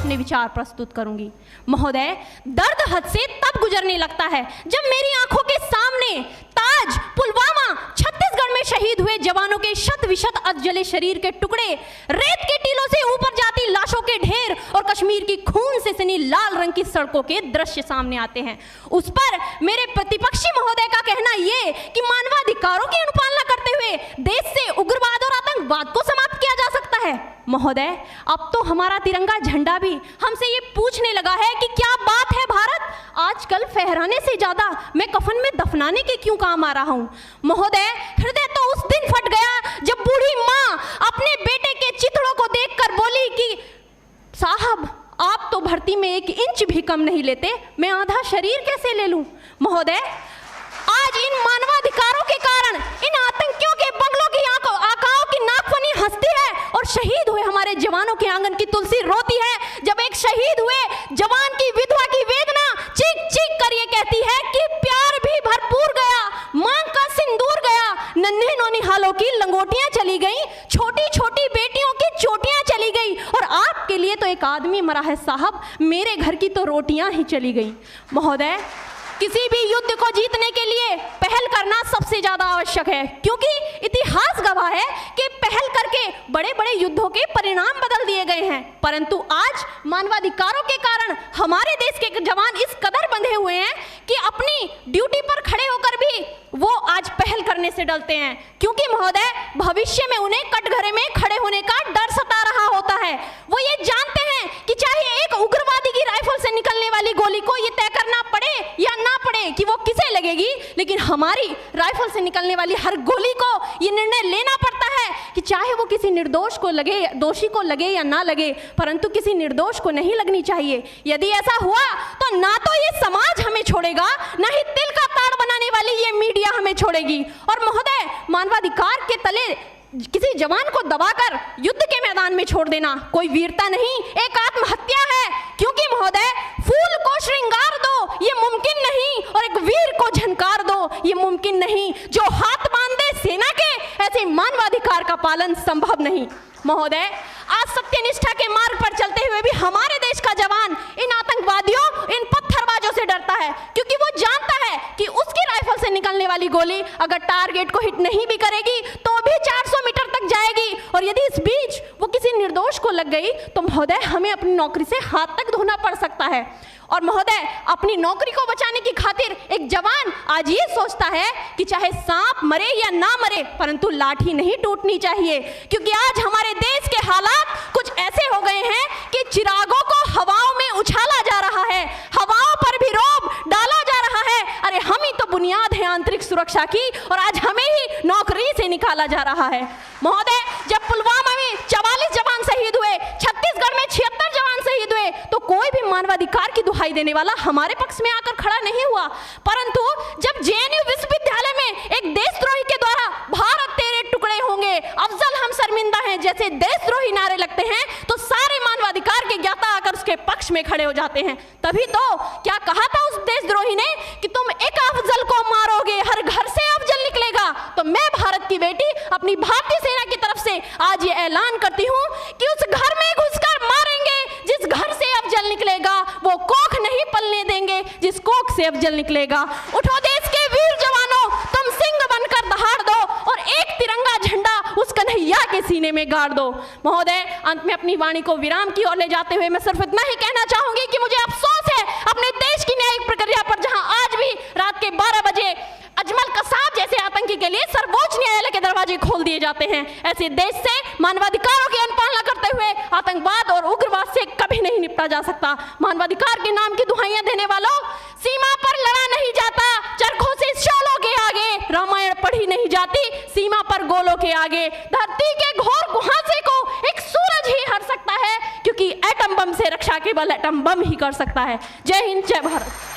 अपने विचार प्रस्तुत करूंगी। महोदय, दर्द हद से तब गुजरने लगता है जब मेरी आंखों के सामने ताज, पुलवामा, छत्तीसगढ़ में शहीद हुए जवानों के शत विशत अधजले शरीर के टुकड़े, रेत के टीलों से ऊपर जाती लाशों के ढेर और कश्मीर की खून से सनी लाल रंग की सड़कों के दृश्य सामने आते हैं। उस पर मेरे प्रतिपक्षी महोदय का कहना ये कि मानवाधिकारों की अनुपालना करते हुए देश से उग्रवाद और आतंकवाद को समाप्त किया जा सकता है। महोदय, अब तो हमारा तिरंगा झंडा भी हमसे ये पूछने लगा है कि क्या बात है भारत, आजकल फहराने से ज्यादा मैं कफन में दफनाने के क्यों काम आ रहा हूं। महोदय, हृदय तो उस दिन फट गया जब बूढ़ी मां अपने बेटे के चिथड़ों को देखकर बोली कि साहब, आप तो भर्ती में 1 इंच भी कम नहीं लेते, मैं आधा शरीर कैसे ले लूं। महोदय, आज इन मानवाधिकारों के कारण इन आतंकियों के बंगलों की आकाओं की नाकफनी हंसती है और शहीद हुए हमारे जवानों के आंगन की तुलसी रोती है। जब एक शहीद हुए जवान की विधवा की वेदना चीख चीख कर ये कहती है कि प्यार भी भरपूर गया, मांग का सिंदूर गया, नन्हे नौनिहालों की लंगोटियां चली गई, छोटी छोटी बेटियों की चोटियां चली गई और आपके लिए तो एक आदमी मरा है साहब, मेरे घर की तो रोटियां ही चली गई। महोदय, किसी भी युद्ध को जीतने के लिए पहल करना सबसे ज्यादा आवश्यक है, क्योंकि इतिहास गवाह है कि पहल करके बड़े बड़े युद्धों के परिणाम बदल दिए गए हैं। परंतु आज मानवाधिकारों के कारण हमारे देश के जवान इस कदर बंधे हुए हैं कि अपनी ड्यूटी पर खड़े होकर भी वो आज पहल करने से डरते हैं, क्योंकि महोदय भविष्य में उन्हें कटघरे में खड़े होने का डर सता रहा होता है। वो ये जानते हैं कि चाहे एक उग्रवादी की राइफल से निकलने वाली गोली को ये तय करना पड़े या ना पड़े कि वो किसे लगेगी, लेकिन हमारी राइफल से निकलने वाली हर गोली को ये निर्णय लेना पड़ता है कि चाहे वो किसी निर्दोष को लगे, दोषी को लगे या ना लगे, परंतु किसी निर्दोष को नहीं लगनी चाहिए। यदि ऐसा हुआ तो ना तो ये समाज हमें छोड़ेगा, ना ही तिल का ताड़ बनाने वाली ये मीडिया हमें छोड़ेगी। और महोदय, मानवाधिकार के तले किसी जवान को दबाकर युद्ध के मैदान में छोड़ देना कोई वीरता नहीं, एक आत्महत्या है। क्योंकि महोदय, फूल को श्रृंगार दो ये मुमकिन नहीं और एक वीर को झनकार दो ये मुमकिन नहीं। जो हाथ बांध दे सेना के, ऐसे मानवाधिकार का पालन संभव नहीं। महोदय, आज सत्यनिष्ठा के मार्ग पर चलते हुए भी हमारे देश का जवान इन आतंकवादियों, इन पत्थरबाजों से डरता है, क्योंकि वो जानता है कि उसकी राइफल से निकलने वाली गोली अगर टारगेट को हिट नहीं भी करेगी तो भी 400 मीटर तक जाएगी, और यदि इस बीच वो किसी निर्दोष को लग गई तो महोदय हमें अपनी नौकरी से हाथ तक धोना पड़ सकता है। और महोदय, अपनी नौकरी को बचाने की खातिर एक जवान आज ये सोचता है कि चाहे सांप मरे या ना मरे, परंतु लाठी नहीं टूटनी चाहिए, क्योंकि आज हमारे देश के हालात कुछ ऐसे हो गए हैं कि चिरागों को हवाओं में उछाला जा रहा है, हवाओं पर भी रोब डाला जा रहा है। अरे हम ही तो बुनियाद है आंतरिक सुरक्षा की, और आज हमें ही नौकरी से निकाला जा रहा है। महोदय, जब पुलवामा में 44 जवान शहीद हुए, छत्तीसगढ़ में 76 जवान शहीद हुए, तो कोई भी मानवाधिकार की दुहाई देने वाला हमारे पक्ष में आकर खड़ा नहीं हुआ। परंतु जब जेएनयू विश्वविद्यालय में एक देशद्रोही के द्वारा भारत तेरे टुकड़े होंगे, अफजल हम शर्मिंदा हैं जैसे देशद्रोही नारे लगते हैं, तो सारे मानवाधिकार के ज्ञाता आकर उसके पक्ष में खड़े हो जाते हैं। तभी तो क्या कहा था उस देशद्रोही ने कि तुम एक अफजल को मारोगे, हर घर से अफजल निकलेगा। तो मैं भारत की बेटी अपनी भारतीय सेना की तरफ से आज ये ऐलान करती हूँ कि उस घर में घुसकर मारेंगे जिस घर से अफजल निकलेगा, वो कोख नहीं पलने देंगे जिस कोख से अफजल निकलेगा। उठो देश के वीर जवानों, तुम सिंह बनकर दहाड़ दो और एक तिरंगा झंडा उस कन्हैया के सीने में गाड़ दो। महोदय, अंत में अपनी वाणी को विराम की ओर ले जाते हुए मैं सिर्फ इतना ही कहना चाहूंगी कि मुझे अफसोस है अपने देश की न्यायिक प्रक्रिया पर, जहां आज भी रात के 12 बजे अजमल कसाब जैसे आतंकी के लिए सर्वोच्च न्यायालय के दरवाजे खोल दिए जाते हैं। ऐसे देश से मानवाधिकारों की अनुपालना करते हुए आतंकवाद और उग्रवाद से कभी नहीं निपटा जा सकता। मानवाधिकार के नाम की दुहाइयां देने वालों, सीमा पर लड़ा नहीं जाता चरखों से शोलों के आगे, रामायण पढ़ी नहीं जाती सीमा पर गोलों के आगे। धरती के घोर कुहासे को एक सूरज ही हर सकता है, क्योंकि एटम बम से रक्षा केवल एटम बम ही कर सकता है। जय हिंद, जय भारत।